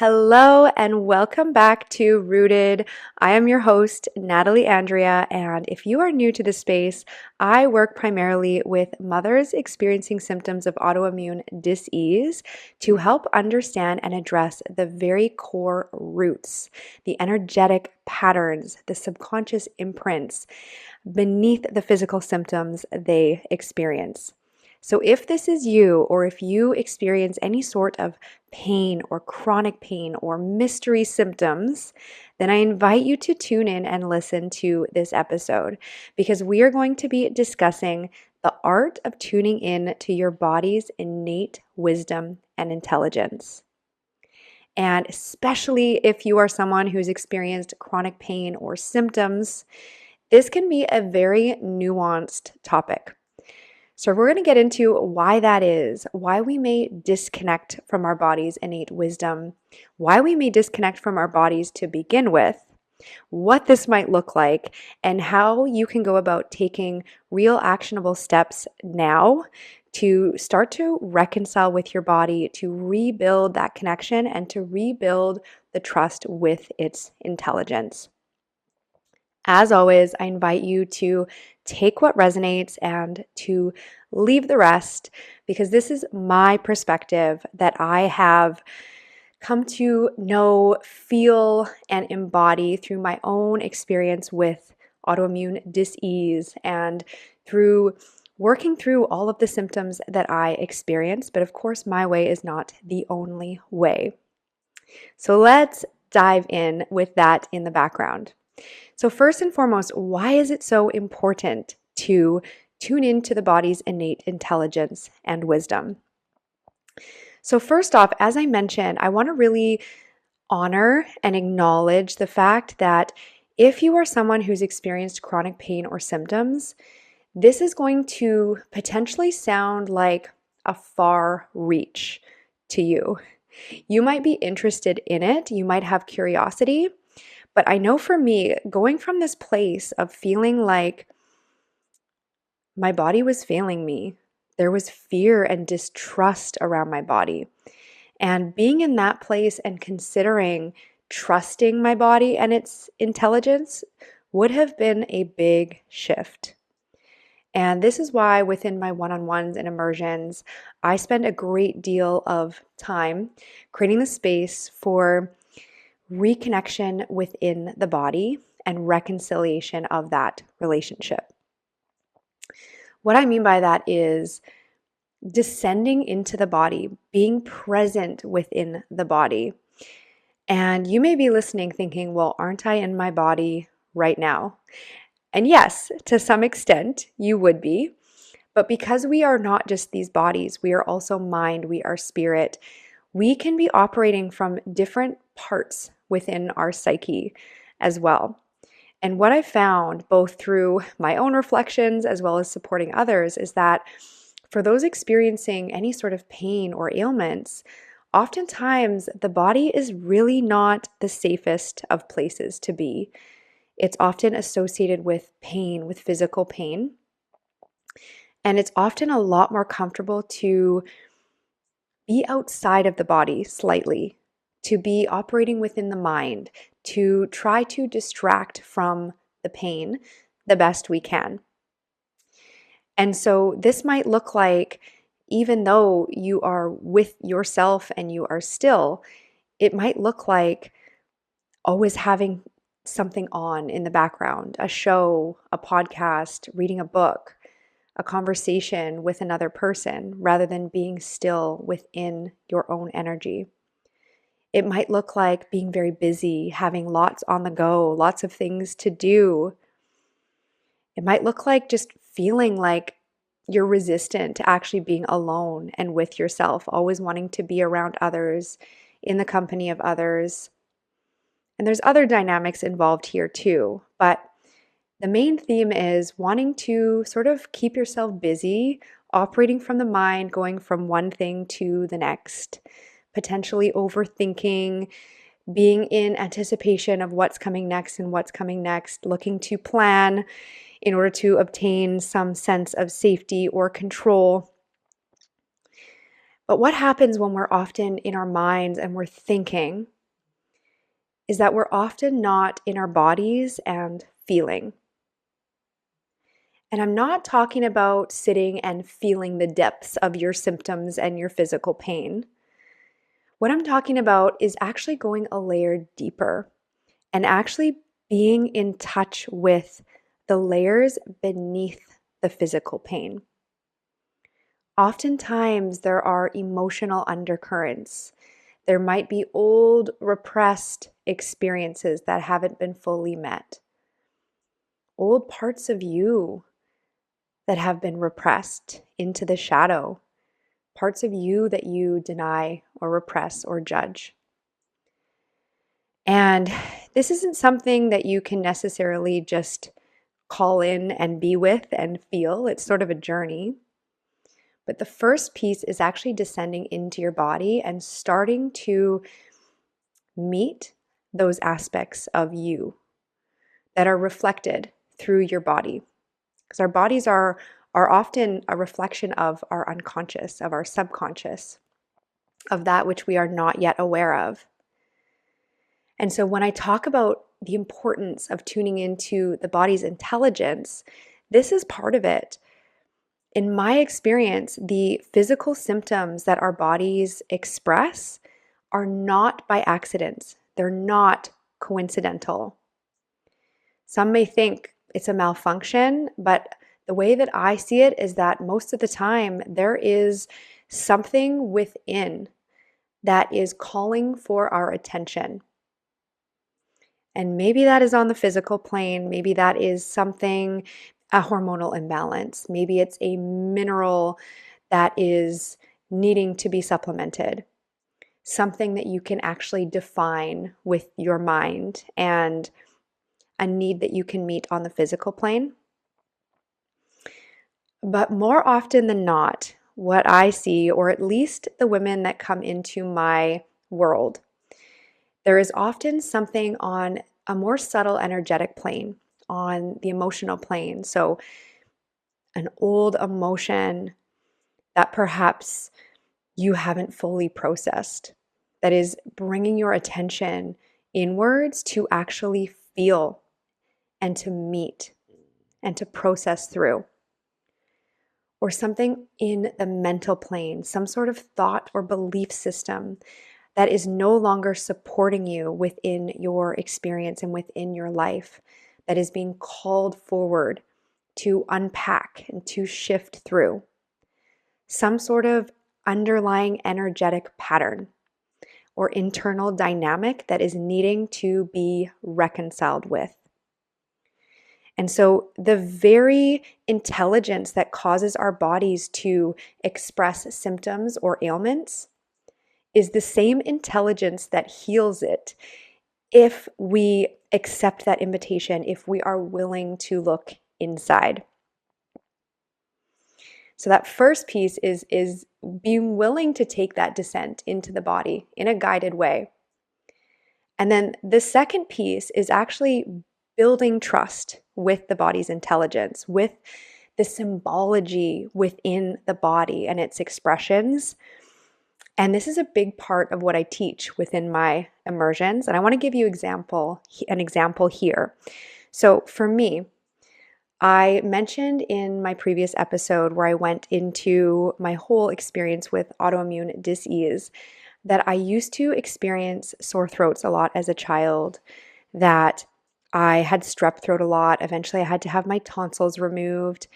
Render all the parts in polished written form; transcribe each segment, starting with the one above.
Hello and welcome back to Rooted. I am your host, Natalie Andrea, and if you are new to the space, I work primarily with mothers experiencing symptoms of autoimmune dis-ease to help understand and address the very core roots, the energetic patterns, the subconscious imprints beneath the physical symptoms they experience. So, if this is you, or if you experience any sort of pain or chronic pain or mystery symptoms, then I invite you to tune in and listen to this episode because we are going to be discussing the art of tuning in to your body's innate wisdom and intelligence. And especially if you are someone who's experienced chronic pain or symptoms, this can be a very nuanced topic. So, we're going to get into why that is, why we may disconnect from our body's innate wisdom, why we may disconnect from our bodies to begin with, what this might look like, and how you can go about taking real actionable steps now to start to reconcile with your body, to rebuild that connection, and to rebuild the trust with its intelligence. As always, I invite you to take what resonates and to leave the rest because this is my perspective that I have come to know, feel, and embody through my own experience with autoimmune dis-ease and through working through all of the symptoms that I experience. But of course, my way is not the only way. So let's dive in with that in the background. So, first and foremost, why is it so important to tune into the body's innate intelligence and wisdom? So, first off, as I mentioned, I want to really honor and acknowledge the fact that if you are someone who's experienced chronic pain or symptoms, this is going to potentially sound like a far reach to you. You might be interested in it, you might have curiosity. But I know for me, going from this place of feeling like my body was failing me, there was fear and distrust around my body. And being in that place and considering trusting my body and its intelligence would have been a big shift. And this is why within my one-on-ones and immersions, I spend a great deal of time creating the space for reconnection within the body and reconciliation of that relationship. What I mean by that is descending into the body, being present within the body. And you may be listening thinking, well, aren't I in my body right now? And yes, to some extent, you would be. But because we are not just these bodies, we are also mind, we are spirit, we can be operating from different parts within our psyche as well. And what I found, both through my own reflections as well as supporting others, is that for those experiencing any sort of pain or ailments, oftentimes the body is really not the safest of places to be. It's often associated with pain, with physical pain. And it's often a lot more comfortable to be outside of the body slightly, to be operating within the mind, to try to distract from the pain the best we can. And so this might look like, even though you are with yourself and you are still, it might look like always having something on in the background, a show, a podcast, reading a book, a conversation with another person rather than being still within your own energy. It might look like being very busy, having lots on the go, lots of things to do. It might look like just feeling like you're resistant to actually being alone and with yourself, always wanting to be around others, in the company of others. And there's other dynamics involved here too, but the main theme is wanting to sort of keep yourself busy, operating from the mind, going from one thing to the next, potentially overthinking, being in anticipation of what's coming next and what's coming next, looking to plan in order to obtain some sense of safety or control. But what happens when we're often in our minds and we're thinking is that we're often not in our bodies and feeling. And I'm not talking about sitting and feeling the depths of your symptoms and your physical pain. What I'm talking about is actually going a layer deeper and actually being in touch with the layers beneath the physical pain. Oftentimes, there are emotional undercurrents. There might be old, repressed experiences that haven't been fully met. Old parts of you that have been repressed into the shadow. Parts of you that you deny or repress or judge. And this isn't something that you can necessarily just call in and be with and feel. It's sort of a journey. But the first piece is actually descending into your body and starting to meet those aspects of you that are reflected through your body. Because our bodies are often a reflection of our unconscious, of our subconscious, of that which we are not yet aware of. And so when I talk about the importance of tuning into the body's intelligence, this is part of it. In my experience, the physical symptoms that our bodies express are not by accident. They're not coincidental. Some may think it's a malfunction, but the way that I see it is that most of the time there is something within that is calling for our attention. And maybe that is on the physical plane. Maybe that is something, a hormonal imbalance. Maybe it's a mineral that is needing to be supplemented. Something that you can actually define with your mind and a need that you can meet on the physical plane. But more often than not, what I see, or at least the women that come into my world, there is often something on a more subtle energetic plane, on the emotional plane. So, an old emotion that perhaps you haven't fully processed, that is bringing your attention inwards to actually feel and to meet and to process through. Or something in the mental plane, some sort of thought or belief system that is no longer supporting you within your experience and within your life, that is being called forward to unpack and to shift through. Some sort of underlying energetic pattern or internal dynamic that is needing to be reconciled with. And so the very intelligence that causes our bodies to express symptoms or ailments is the same intelligence that heals it if we accept that invitation, if we are willing to look inside. So that first piece is being willing to take that descent into the body in a guided way. And then the second piece is actually building trust with the body's intelligence, with the symbology within the body and its expressions. And this is a big part of what I teach within my immersions. And I want to give you an example here. So for me, I mentioned in my previous episode where I went into my whole experience with autoimmune disease that I used to experience sore throats a lot as a child, that I had strep throat a lot. Eventually, I had to have my tonsils removed.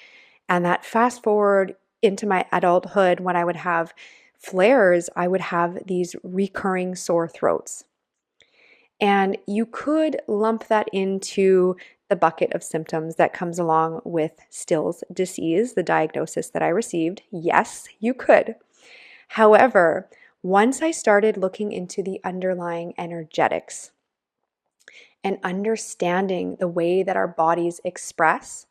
And that fast forward into my adulthood, when I would have flares, I would have these recurring sore throats. And you could lump that into the bucket of symptoms that comes along with Still's disease, the diagnosis that I received. Yes, you could. However, once I started looking into the underlying energetics and understanding the way that our bodies express,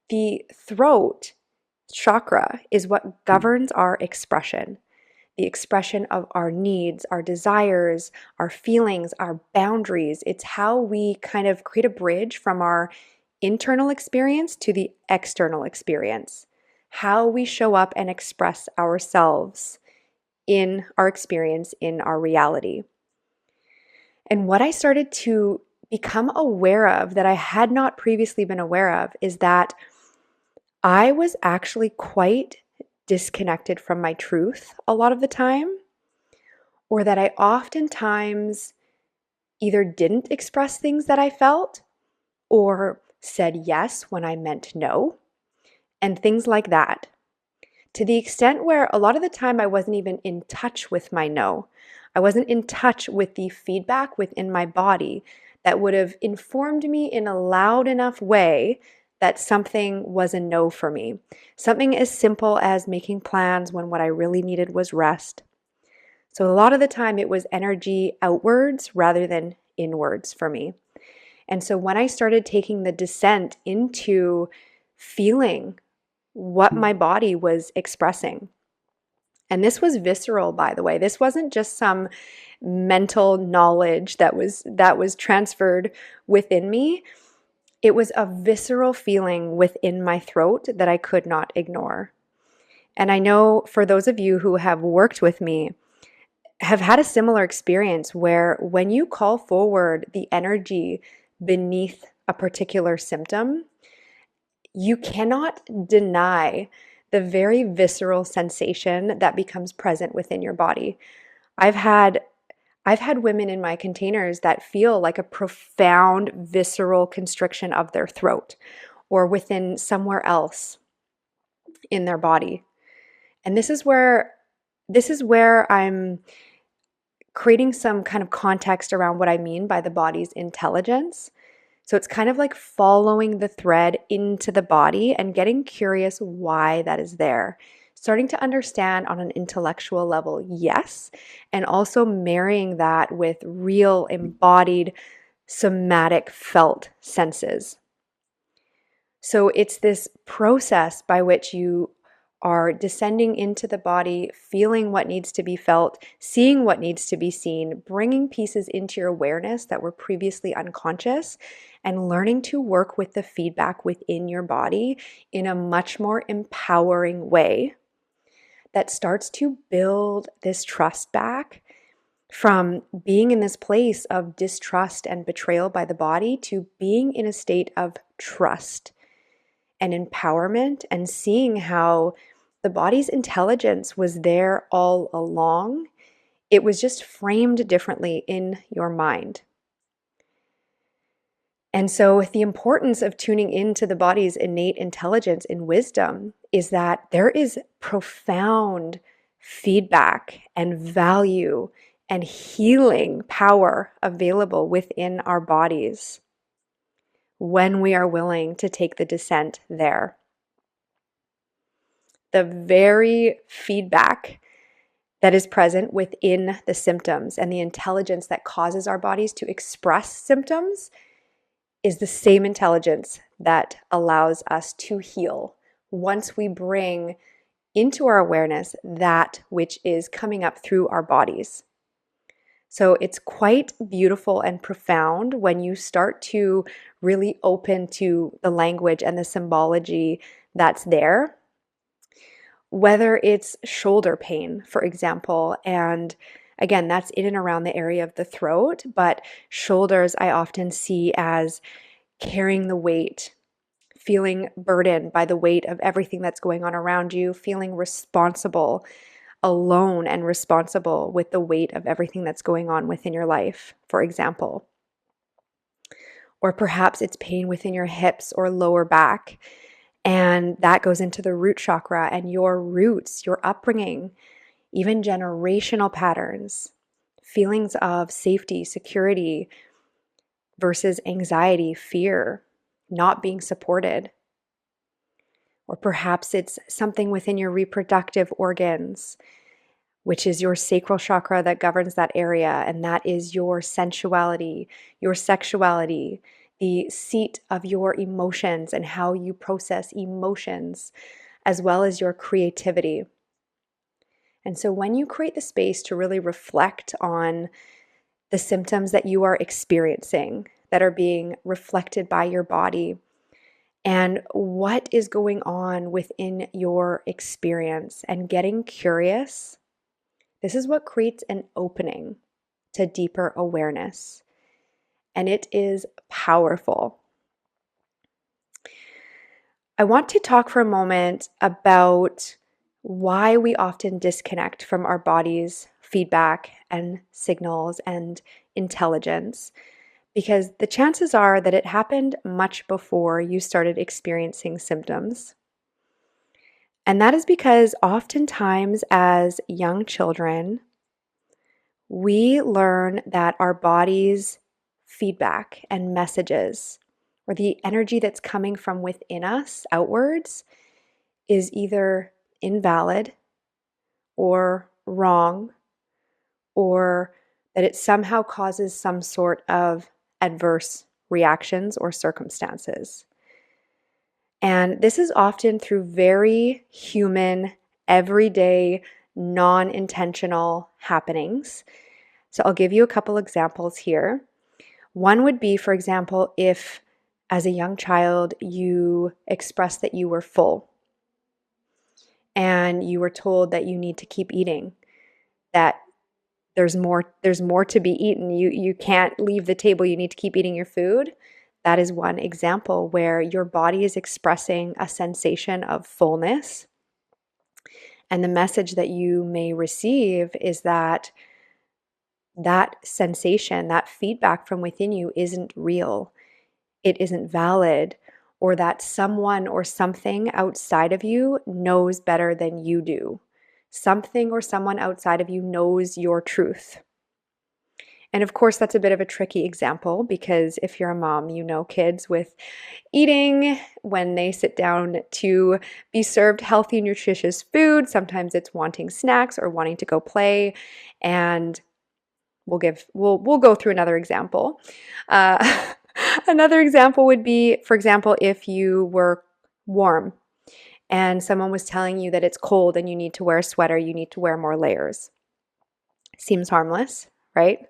the throat chakra is what governs our expression. The expression of our needs, our desires, our feelings, our boundaries. It's how we kind of create a bridge from our internal experience to the external experience. How we show up and express ourselves in our experience, in our reality. And what I started to become aware of that I had not previously been aware of is that I was actually quite disconnected from my truth a lot of the time, or that I oftentimes either didn't express things that I felt or said yes when I meant no, and things like that. To the extent where a lot of the time I wasn't even in touch with my no. I wasn't in touch with the feedback within my body that would have informed me in a loud enough way that something was a no for me. Something as simple as making plans when what I really needed was rest. So a lot of the time it was energy outwards rather than inwards for me. And so when I started taking the descent into feeling what my body was expressing, and this was visceral, by the way. This wasn't just some mental knowledge that was transferred within me. It was a visceral feeling within my throat that I could not ignore. And I know for those of you who have worked with me, have had a similar experience where when you call forward the energy beneath a particular symptom, you cannot deny the very visceral sensation that becomes present within your body. I've had women in my containers that feel like a profound visceral constriction of their throat or within somewhere else in their body. And this is where I'm creating some kind of context around what I mean by the body's intelligence. So it's kind of like following the thread into the body and getting curious why that is there. Starting to understand on an intellectual level, yes, and also marrying that with real embodied somatic felt senses. So it's this process by which you are descending into the body, feeling what needs to be felt, seeing what needs to be seen, bringing pieces into your awareness that were previously unconscious, and learning to work with the feedback within your body in a much more empowering way that starts to build this trust back from being in this place of distrust and betrayal by the body to being in a state of trust and empowerment, and seeing how the body's intelligence was there all along. It was just framed differently in your mind. And so, the importance of tuning into the body's innate intelligence and wisdom is that there is profound feedback and value and healing power available within our bodies when we are willing to take the descent there. The very feedback that is present within the symptoms and the intelligence that causes our bodies to express symptoms is the same intelligence that allows us to heal once we bring into our awareness that which is coming up through our bodies. So it's quite beautiful and profound when you start to really open to the language and the symbology that's there. Whether it's shoulder pain, for example, and again, that's in and around the area of the throat, but shoulders I often see as carrying the weight, feeling burdened by the weight of everything that's going on around you, feeling responsible, alone and responsible with the weight of everything that's going on within your life, for example. Or perhaps it's pain within your hips or lower back. And that goes into the root chakra and your roots, your upbringing, even generational patterns, feelings of safety, security versus anxiety, fear, not being supported. Or perhaps it's something within your reproductive organs, which is your sacral chakra that governs that area. And that is your sensuality, your sexuality, the seat of your emotions and how you process emotions, as well as your creativity. And so when you create the space to really reflect on the symptoms that you are experiencing that are being reflected by your body and what is going on within your experience, and getting curious This is what creates an opening to deeper awareness, and it is powerful. I want to talk for a moment about why we often disconnect from our body's feedback and signals and intelligence, because the chances are that it happened much before you started experiencing symptoms. And that is because oftentimes as young children, we learn that our body's feedback and messages, or the energy that's coming from within us outwards, is either invalid or wrong, or that it somehow causes some sort of adverse reactions or circumstances. And this is often through very human, everyday, non intentional happenings. So I'll give you a couple examples here. One would be, for example, if as a young child you expressed that you were full and you were told that you need to keep eating, that there's more to be eaten. You can't leave the table. You need to keep eating your food. That is one example where your body is expressing a sensation of fullness. And the message that you may receive is that that sensation, that feedback from within you isn't real. It isn't valid, or that someone or something outside of you knows better than you do. Something or someone outside of you knows your truth. And of course, that's a bit of a tricky example because if you're a mom, you know kids with eating when they sit down to be served healthy, nutritious food. Sometimes it's wanting snacks or wanting to go play. And we'll go through another example. Another example would be, for example, if you were warm and someone was telling you that it's cold and you need to wear a sweater, you need to wear more layers. Seems harmless, right?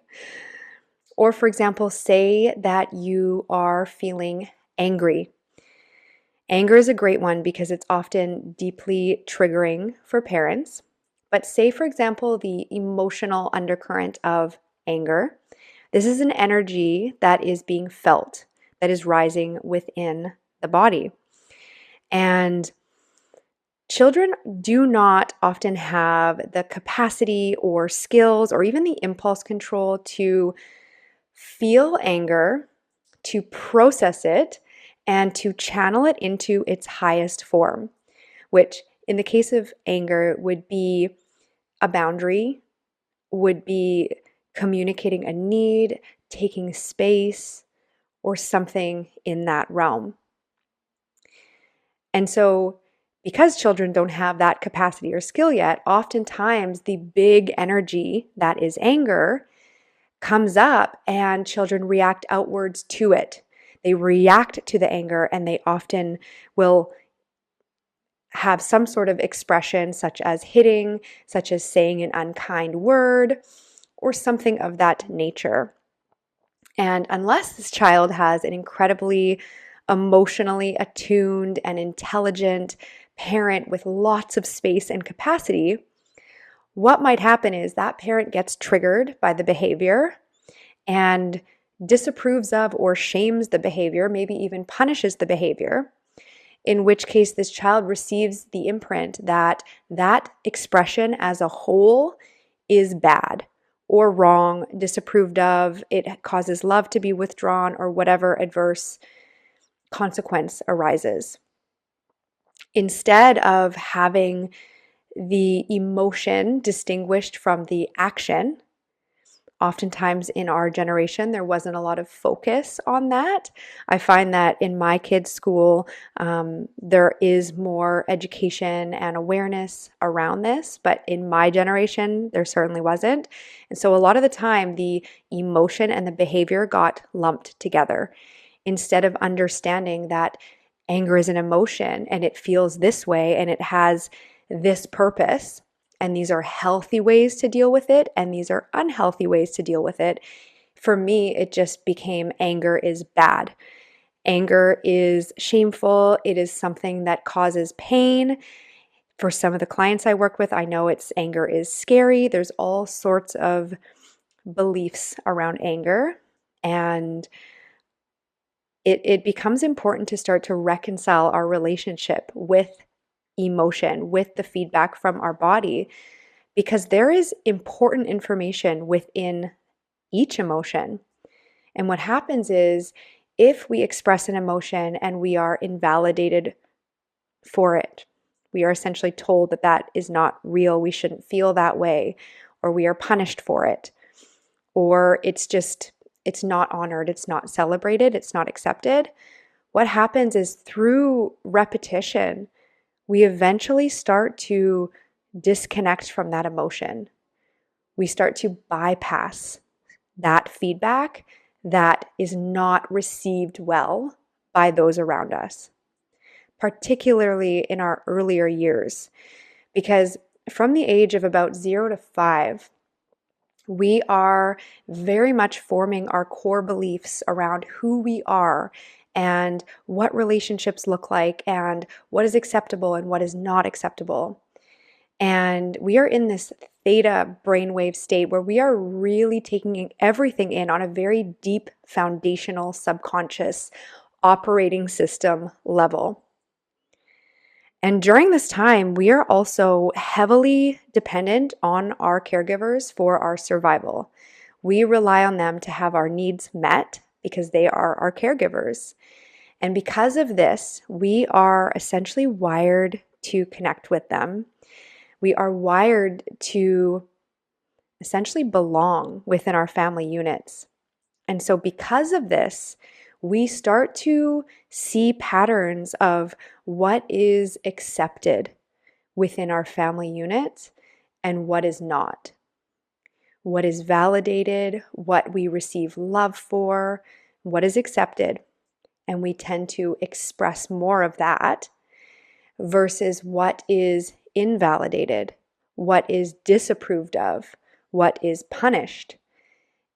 Or, for example, say that you are feeling angry. Anger is a great one because it's often deeply triggering for parents. But say, for example, the emotional undercurrent of anger. This is an energy that is being felt, that is rising within the body. And children do not often have the capacity or skills or even the impulse control to feel anger, to process it, and to channel it into its highest form, which in the case of anger would be a boundary, would be communicating a need, taking space, or something in that realm. And so, because children don't have that capacity or skill yet, oftentimes the big energy that is anger comes up and children react outwards to it. They react to the anger and they often will have some sort of expression, such as hitting, such as saying an unkind word, or something of that nature. And unless this child has an incredibly emotionally attuned and intelligent parent with lots of space and capacity, what might happen is that parent gets triggered by the behavior and disapproves of or shames the behavior, maybe even punishes the behavior, in which case this child receives the imprint that that expression as a whole is bad or wrong, disapproved of, it causes love to be withdrawn, or whatever adverse consequence arises. Instead of having the emotion distinguished from the action, oftentimes in our generation, there wasn't a lot of focus on that. I find that in my kids' school, there is more education and awareness around this, but in my generation, there certainly wasn't. And so a lot of the time, the emotion and the behavior got lumped together instead of understanding that anger is an emotion and it feels this way and it has this purpose. And these are healthy ways to deal with it, and these are unhealthy ways to deal with it. For me, it just became anger is bad. Anger is shameful. It is something that causes pain. For some of the clients I work with, I know anger is scary. There's all sorts of beliefs around anger, and it becomes important to start to reconcile our relationship with emotion, with the feedback from our body, because there is important information within each emotion. And what happens is, if we express an emotion and we are invalidated for it, we are essentially told that that is not real, we shouldn't feel that way, or we are punished for it, or it's not honored, it's not celebrated, it's not accepted. What happens is, through repetition, we eventually start to disconnect from that emotion. We start to bypass that feedback that is not received well by those around us, particularly in our earlier years. Because from the age of about 0 to 5, we are very much forming our core beliefs around who we are and what relationships look like and what is acceptable and what is not acceptable. And we are in this theta brainwave state where we are really taking everything in on a very deep, foundational, subconscious operating system level. And during this time, we are also heavily dependent on our caregivers for our survival. We rely on them to have our needs met because they are our caregivers. And because of this, we are essentially wired to connect with them. We are wired to essentially belong within our family units. And so, because of this, we start to see patterns of what is accepted within our family unit and what is not. What is validated, what we receive love for, what is accepted. And we tend to express more of that versus what is invalidated, what is disapproved of, what is punished.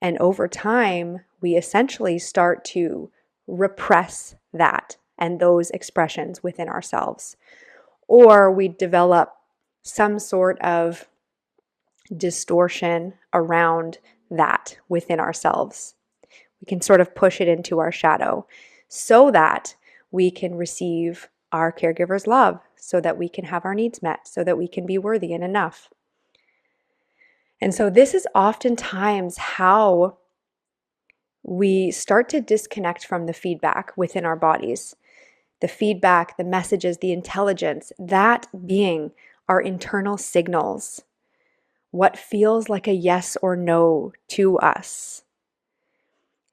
And over time, we essentially start to repress that and those expressions within ourselves. Or we develop some sort of distortion around that within ourselves. We can sort of push it into our shadow so that we can receive our caregiver's love, so that we can have our needs met, so that we can be worthy and enough. And so this is oftentimes how we start to disconnect from the feedback within our bodies. The feedback, the messages, the intelligence, that being our internal signals. What feels like a yes or no to us.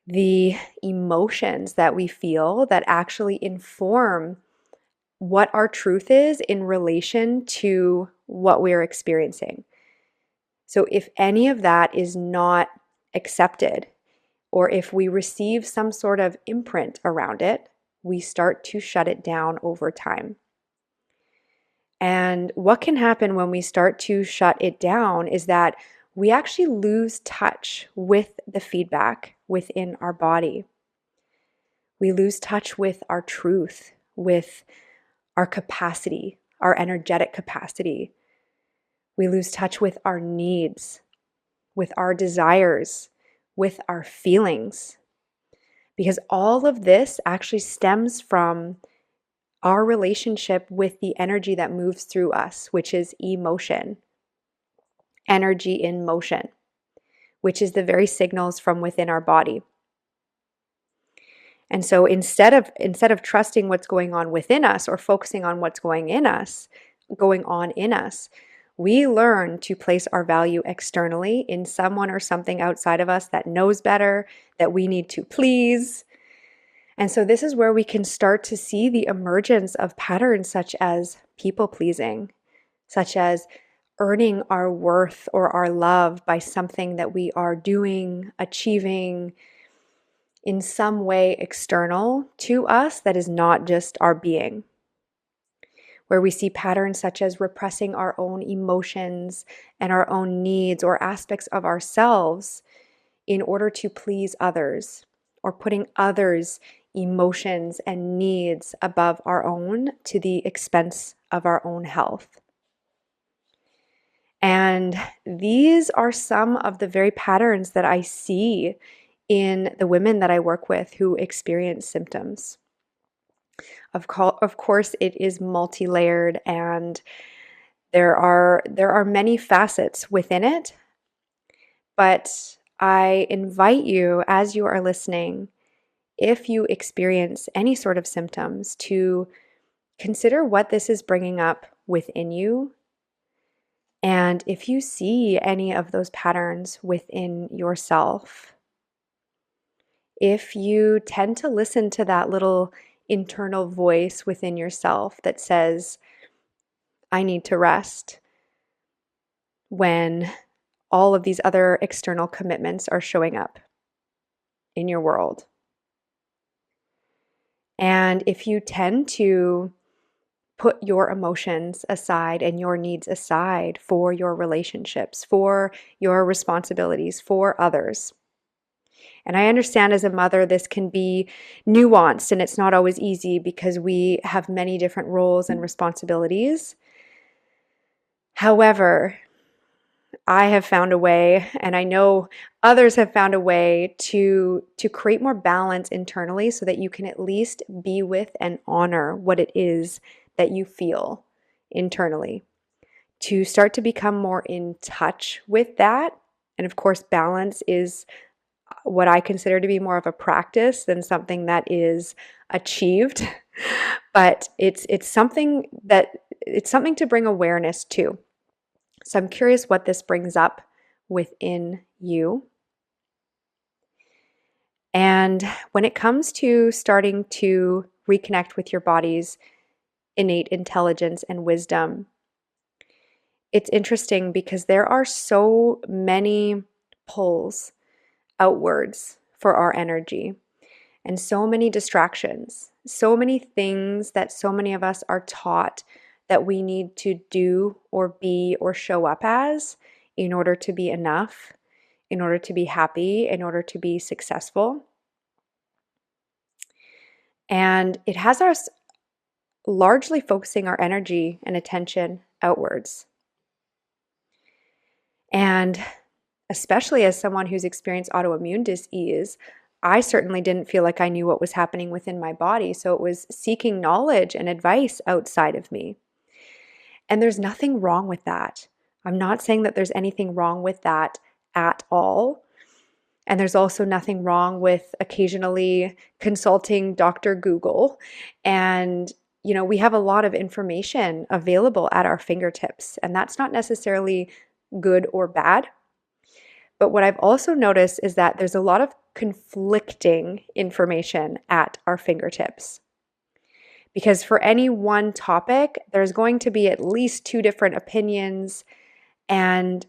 The emotions that we feel that actually inform what our truth is in relation to what we're experiencing. So if any of that is not accepted, or if we receive some sort of imprint around it, we start to shut it down over time. And what can happen when we start to shut it down is that we actually lose touch with the feedback within our body. We lose touch with our truth, with our capacity, our energetic capacity. We lose touch with our needs, with our desires, with our feelings. Because all of this actually stems from our relationship with the energy that moves through us, which is emotion, energy in motion, which is the very signals from within our body. And so instead of trusting what's going on within us or focusing on what's going on in us, we learn to place our value externally in someone or something outside of us that knows better, that we need to please. And so this is where we can start to see the emergence of patterns such as people pleasing, such as earning our worth or our love by something that we are doing, achieving in some way external to us that is not just our being. Where we see patterns such as repressing our own emotions and our own needs or aspects of ourselves in order to please others, or putting others' emotions and needs above our own to the expense of our own health. And these are some of the very patterns that I see in the women that I work with who experience symptoms. Of course, it is multi-layered, and there are many facets within it, but I invite you, as you are listening, if you experience any sort of symptoms, to consider what this is bringing up within you. And if you see any of those patterns within yourself, if you tend to listen to that little internal voice within yourself that says, I need to rest, when all of these other external commitments are showing up in your world. And if you tend to put your emotions aside and your needs aside for your relationships, for your responsibilities, for others. And I understand as a mother, this can be nuanced and it's not always easy because we have many different roles and responsibilities. However, I have found a way, and I know others have found a way to create more balance internally so that you can at least be with and honor what it is that you feel internally, to start to become more in touch with that. And of course, balance is what I consider to be more of a practice than something that is achieved. But it's something to bring awareness to. So I'm curious what this brings up within you. And when it comes to starting to reconnect with your body's innate intelligence and wisdom, it's interesting because there are so many pulls outwards for our energy and so many distractions, so many things that so many of us are taught that we need to do or be or show up as in order to be enough, in order to be happy, in order to be successful. And it has us largely focusing our energy and attention outwards. And especially as someone who's experienced autoimmune disease, I certainly didn't feel like I knew what was happening within my body. So it was seeking knowledge and advice outside of me. And there's nothing wrong with that. I'm not saying that there's anything wrong with that at all. And there's also nothing wrong with occasionally consulting Dr. Google. And, we have a lot of information available at our fingertips, and that's not necessarily good or bad. But what I've also noticed is that there's a lot of conflicting information at our fingertips. Because for any one topic, there's going to be at least two different opinions. And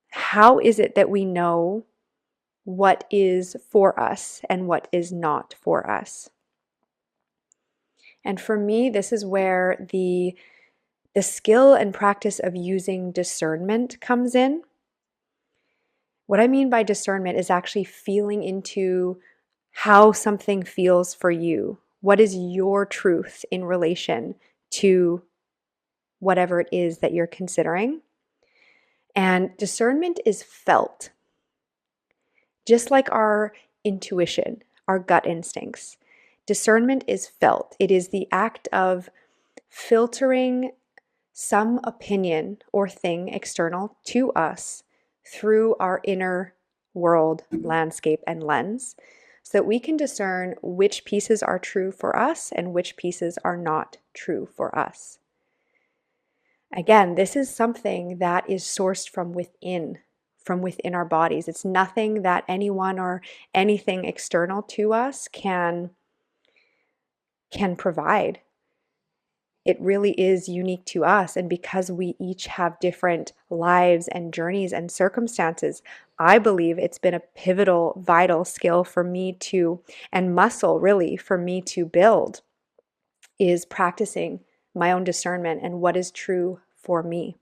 how is it that we know what is for us and what is not for us? And for me, this is where the skill and practice of using discernment comes in. What I mean by discernment is actually feeling into how something feels for you. What is your truth in relation to whatever it is that you're considering? And discernment is felt, just like our intuition, our gut instincts. Discernment is felt. It is the act of filtering some opinion or thing external to us through our inner world, landscape, and lens, so that we can discern which pieces are true for us and which pieces are not true for us. Again, this is something that is sourced from within our bodies. It's nothing that anyone or anything external to us can provide. It really is unique to us. And because we each have different lives and journeys and circumstances, I believe it's been a pivotal, vital skill for me to, and muscle really for me to build, is practicing my own discernment and what is true for me.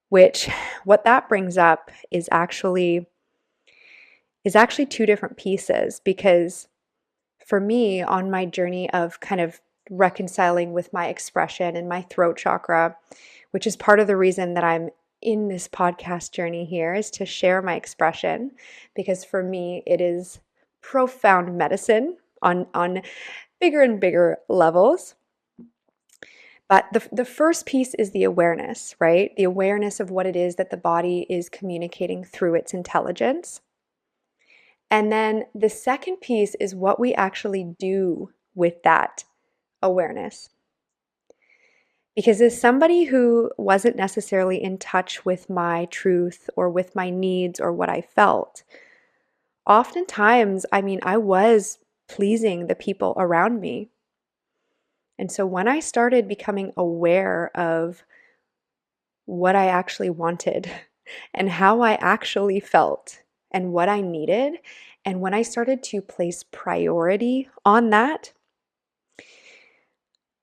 What that brings up is actually two different pieces, because for me, on my journey of kind of reconciling with my expression and my throat chakra, which is part of the reason that I'm in this podcast journey here, is to share my expression, because for me it is profound medicine on bigger and bigger levels. But the first piece is the awareness, right? The awareness of what it is that the body is communicating through its intelligence. And then the second piece is what we actually do with that awareness. Because as somebody who wasn't necessarily in touch with my truth or with my needs or what I felt, oftentimes, I was pleasing the people around me. And so when I started becoming aware of what I actually wanted and how I actually felt and what I needed, and when I started to place priority on that,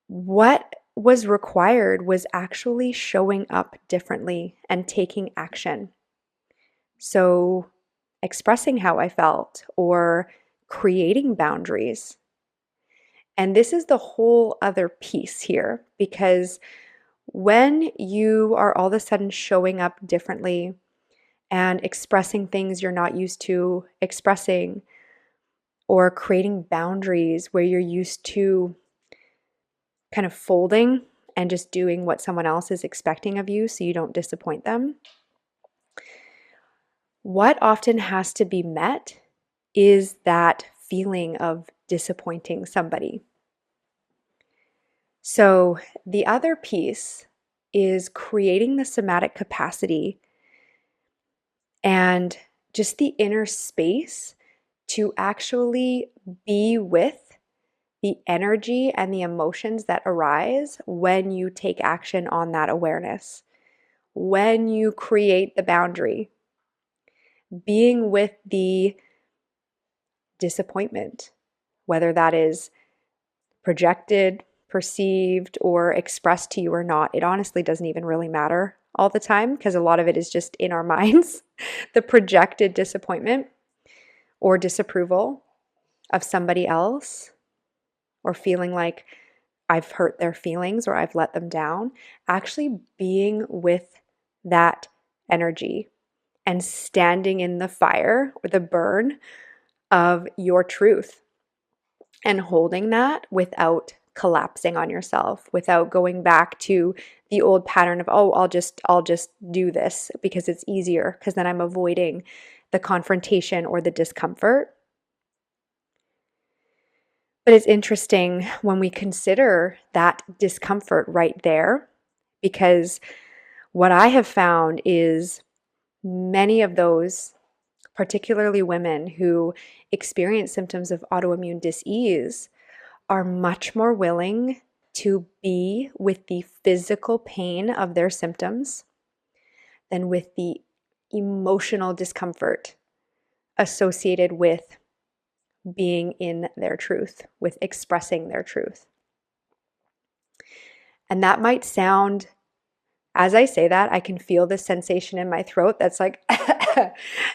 what was required was actually showing up differently and taking action. So, expressing how I felt or creating boundaries. And this is the whole other piece here, because when you are all of a sudden showing up differently and expressing things you're not used to expressing, or creating boundaries where you're used to kind of folding and just doing what someone else is expecting of you so you don't disappoint them, what often has to be met is that feeling of disappointing somebody. So the other piece is creating the somatic capacity and just the inner space to actually be with the energy and the emotions that arise when you take action on that awareness, when you create the boundary, being with the disappointment, whether that is projected, perceived, or expressed to you or not. It honestly doesn't even really matter all the time, because a lot of it is just in our minds. The projected disappointment or disapproval of somebody else, or feeling like I've hurt their feelings or I've let them down, actually being with that energy and standing in the fire or the burn of your truth and holding that without collapsing on yourself, without going back to the old pattern of, oh, I'll just do this because it's easier, because then I'm avoiding the confrontation or the discomfort. But it's interesting when we consider that discomfort right there, because what I have found is many of those, particularly women who experience symptoms of autoimmune disease, are much more willing to be with the physical pain of their symptoms than with the emotional discomfort associated with being in their truth, with expressing their truth. And that might sound, as I say that, I can feel this sensation in my throat that's like,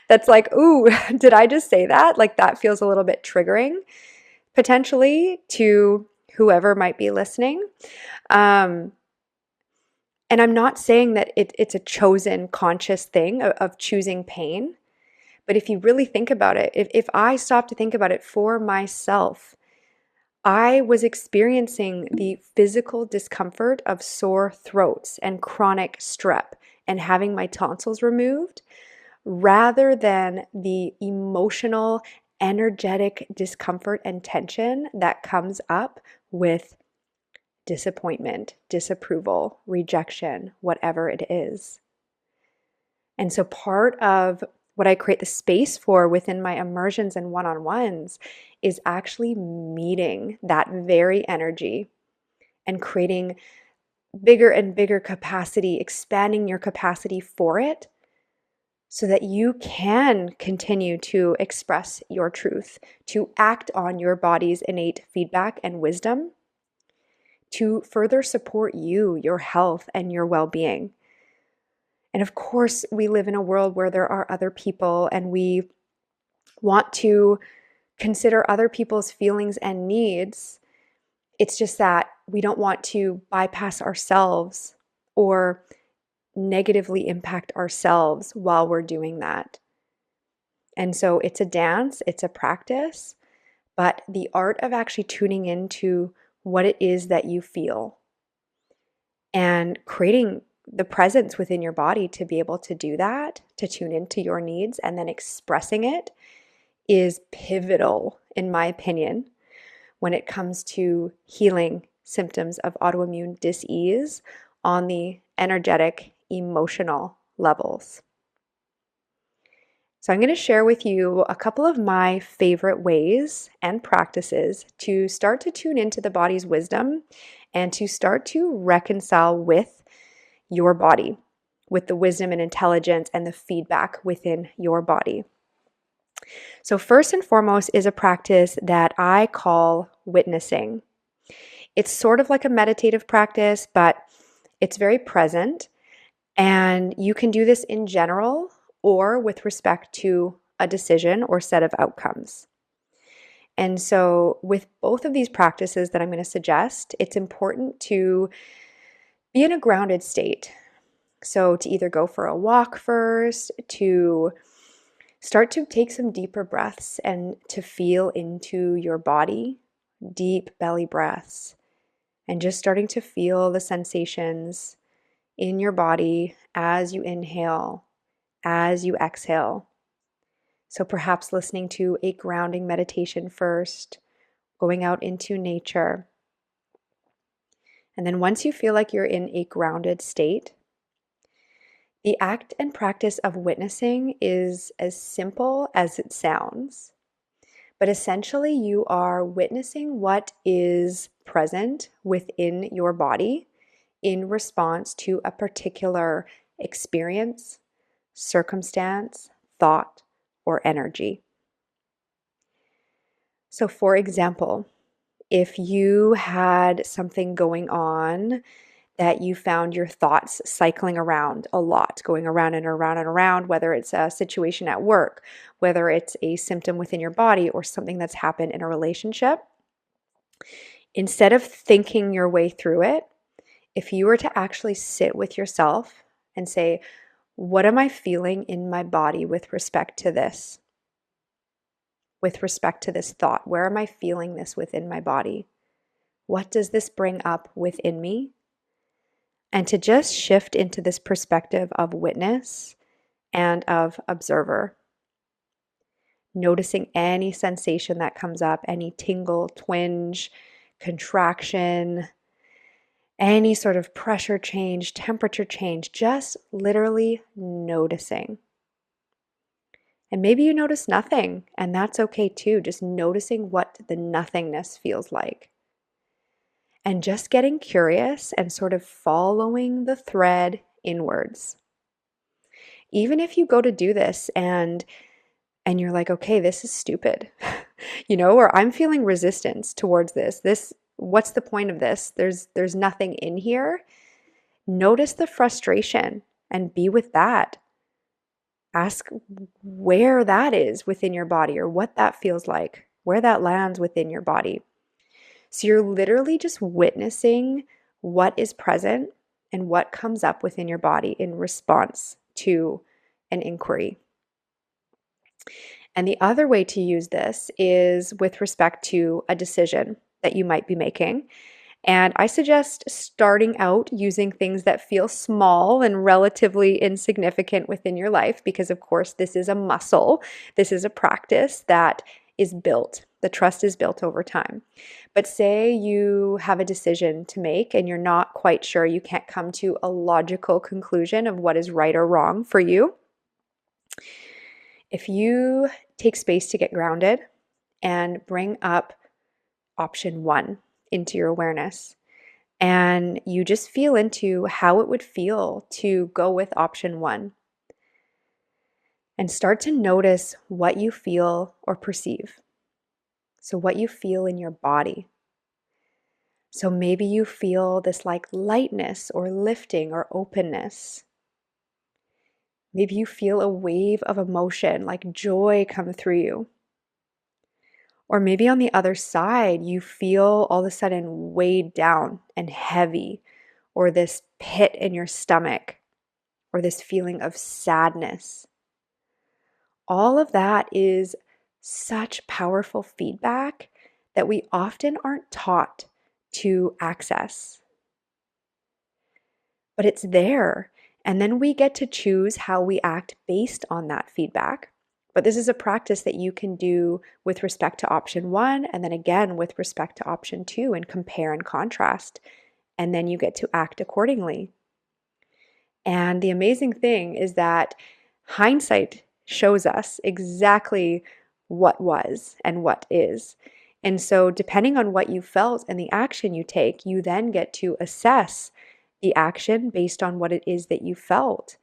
that's like, ooh, did I just say that? Like, that feels a little bit triggering potentially to whoever might be listening. And I'm not saying that it's a chosen conscious thing of choosing pain. But if you really think about it, if I stop to think about it for myself, I was experiencing the physical discomfort of sore throats and chronic strep and having my tonsils removed, rather than the emotional, energetic discomfort and tension that comes up with disappointment, disapproval, rejection, whatever it is. And so part of what I create the space for within my immersions and one-on-ones is actually meeting that very energy and creating bigger and bigger capacity, expanding your capacity for it so that you can continue to express your truth, to act on your body's innate feedback and wisdom, to further support you, your health, and your well-being. And of course, we live in a world where there are other people, and we want to consider other people's feelings and needs It's just that we don't want to bypass ourselves or negatively impact ourselves while we're doing that. And so it's a dance, it's a practice, but the art of actually tuning into what it is that you feel and creating the presence within your body to be able to do that, to tune into your needs and then expressing it is pivotal, in my opinion, when it comes to healing symptoms of autoimmune dis-ease on the energetic, emotional levels. So, I'm going to share with you a couple of my favorite ways and practices to start to tune into the body's wisdom and to start to reconcile with your body, with the wisdom and intelligence and the feedback within your body. So, first and foremost is a practice that I call witnessing. It's sort of like a meditative practice, but it's very present. And you can do this in general or with respect to a decision or set of outcomes. And so, with both of these practices that I'm going to suggest, it's important to be in a grounded state. So, to either go for a walk first, to start to take some deeper breaths and to feel into your body, deep belly breaths, and just starting to feel the sensations in your body as you inhale, as you exhale. So perhaps listening to a grounding meditation first, going out into nature. And then once you feel like you're in a grounded state, the act and practice of witnessing is as simple as it sounds. But essentially, you are witnessing what is present within your body in response to a particular experience, circumstance, thought, or energy. So, for example, if you had something going on that you found your thoughts cycling around a lot, going around and around and around, whether it's a situation at work, whether it's a symptom within your body, or something that's happened in a relationship, instead of thinking your way through it, if you were to actually sit with yourself and say, what am I feeling in my body with respect to this? With respect to this thought, where am I feeling this within my body? What does this bring up within me? And to just shift into this perspective of witness and of observer, noticing any sensation that comes up, any tingle, twinge, contraction, any sort of pressure change, temperature change, just literally noticing. And maybe you notice nothing, and that's okay too, just noticing what the nothingness feels like. And just getting curious and sort of following the thread inwards. Even if you go to do this and you're like, okay, this is stupid, or I'm feeling resistance towards this, what's the point of this? There's nothing in here. Notice the frustration and be with that. Ask where that is within your body or what that feels like, where that lands within your body. So you're literally just witnessing what is present and what comes up within your body in response to an inquiry. And the other way to use this is with respect to a decision that you might be making. And I suggest starting out using things that feel small and relatively insignificant within your life, because of course, this is a muscle. This is a practice that is built. The trust is built over time. But say you have a decision to make and you're not quite sure, you can't come to a logical conclusion of what is right or wrong for you. If you take space to get grounded and bring up option one into your awareness, and you just feel into how it would feel to go with option one, and start to notice what you feel or perceive. So what you feel in your body. So maybe you feel this like lightness or lifting or openness. Maybe you feel a wave of emotion like joy come through you. Or maybe on the other side, you feel all of a sudden weighed down and heavy, or this pit in your stomach, or this feeling of sadness. All of that is such powerful feedback that we often aren't taught to access. But it's there. And then we get to choose how we act based on that feedback. But this is a practice that you can do with respect to option one, and then again with respect to option two, and compare and contrast. And then you get to act accordingly. And the amazing thing is that hindsight shows us exactly what was and what is. And so, depending on what you felt and the action you take, you then get to assess the action based on what it is that you felt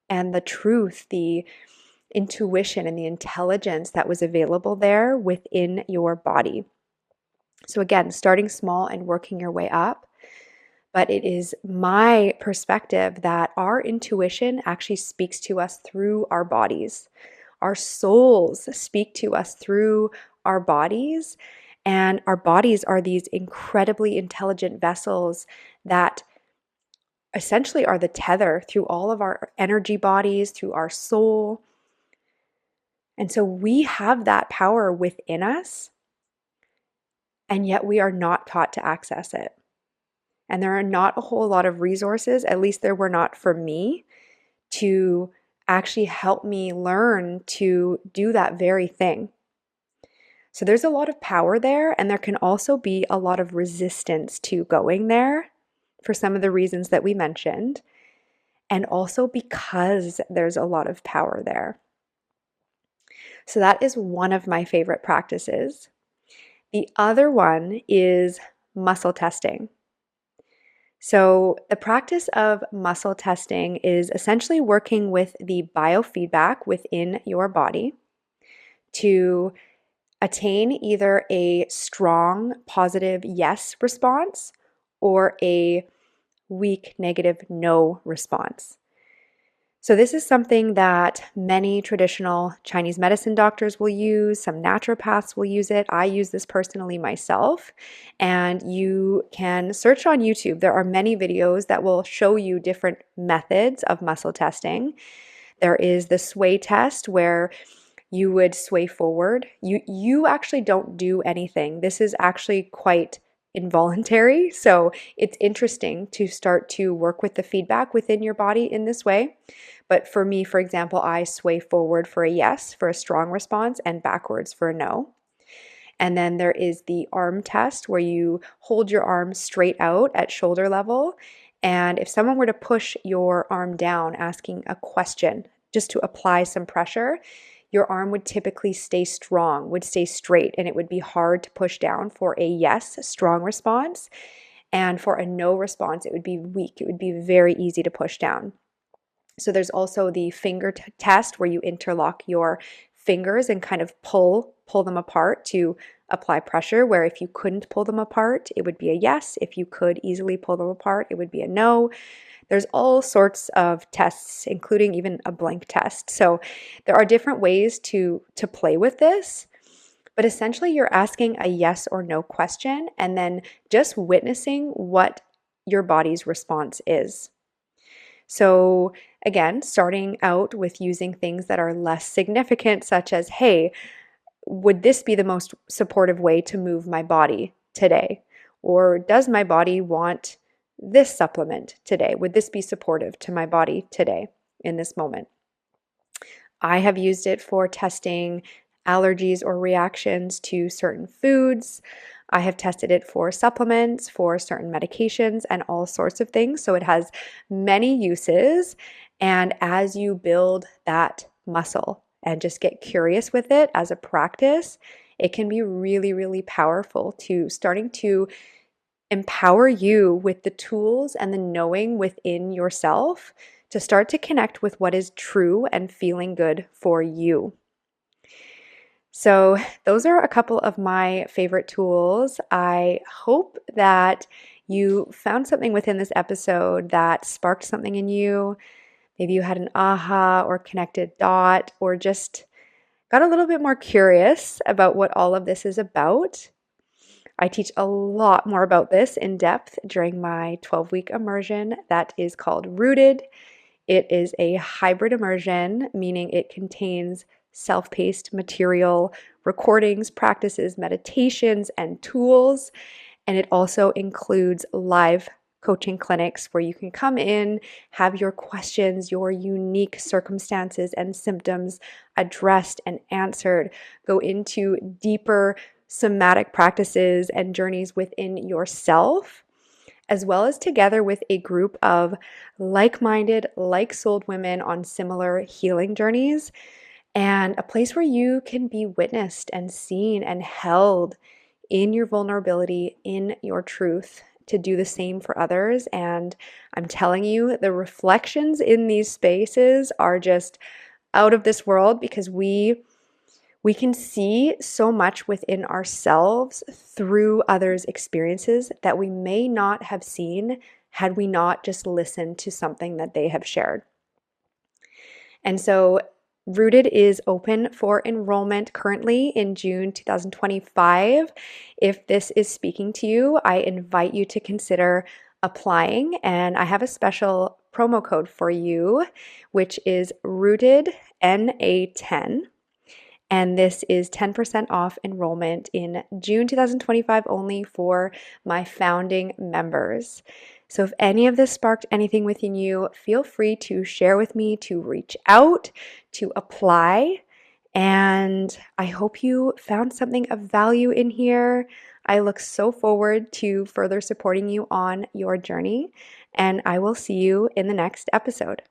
and the truth, the intuition, and the intelligence that was available there within your body. So, again, starting small and working your way up. But it is my perspective that our intuition actually speaks to us through our bodies. Our souls speak to us through our bodies, and our bodies are these incredibly intelligent vessels that essentially are the tether through all of our energy bodies, through our soul. And so we have that power within us, and yet we are not taught to access it. And there are not a whole lot of resources, at least there were not for me, to actually help me learn to do that very thing. So there's a lot of power there, and there can also be a lot of resistance to going there for some of the reasons that we mentioned, and also because there's a lot of power there. So that is one of my favorite practices. The other one is muscle testing. So, the practice of muscle testing is essentially working with the biofeedback within your body to attain either a strong positive yes response or a weak negative no response. So, this is something that many traditional Chinese medicine doctors will use, some naturopaths will use it. I use this personally myself, and you can search on YouTube. There are many videos that will show you different methods of muscle testing. There is the sway test where you would sway forward. You actually don't do anything. This is actually quite involuntary. So it's interesting to start to work with the feedback within your body in this way. But for me, for example, I sway forward for a yes, for a strong response, and backwards for a no. And then there is the arm test where you hold your arm straight out at shoulder level. And if someone were to push your arm down asking a question, just to apply some pressure, your arm would typically stay strong, would stay straight, and it would be hard to push down for a yes, strong response. And for a no response, it would be weak. It would be very easy to push down. So there's also the finger test where you interlock your fingers and kind of pull them apart to apply pressure, where if you couldn't pull them apart, it would be a yes. If you could easily pull them apart, it would be a no. There's all sorts of tests, including even a blank test. So there are different ways to play with this, but essentially you're asking a yes or no question and then just witnessing what your body's response is. So again, starting out with using things that are less significant, such as, hey, would this be the most supportive way to move my body today? Or does my body want this supplement today? Would this be supportive to my body today in this moment? I have used it for testing allergies or reactions to certain foods. I have tested it for supplements, for certain medications, and all sorts of things. So it has many uses. And as you build that muscle and just get curious with it as a practice, it can be really, really powerful to starting to empower you with the tools and the knowing within yourself to start to connect with what is true and feeling good for you. So, those are a couple of my favorite tools. I hope that you found something within this episode that sparked something in you. Maybe you had an aha or connected dot, or just got a little bit more curious about what all of this is about. I teach a lot more about this in depth during my 12-week immersion that is called Rooted. It is a hybrid immersion, meaning it contains self-paced material, recordings, practices, meditations, and tools. And it also includes live coaching clinics where you can come in, have your questions, your unique circumstances and symptoms addressed and answered, go into deeper somatic practices and journeys within yourself, as well as together with a group of like-minded, like-souled women on similar healing journeys, and a place where you can be witnessed and seen and held in your vulnerability, in your truth, to do the same for others. And I'm telling you, the reflections in these spaces are just out of this world, because we can see so much within ourselves through others' experiences that we may not have seen had we not just listened to something that they have shared. And so Rooted is open for enrollment currently in June 2025. If this is speaking to you, I invite you to consider applying, and I have a special promo code for you, which is Rooted NA10. And this is 10% off enrollment in June 2025 only for my founding members. So if any of this sparked anything within you, feel free to share with me, to reach out, to apply. And I hope you found something of value in here. I look so forward to further supporting you on your journey, and I will see you in the next episode.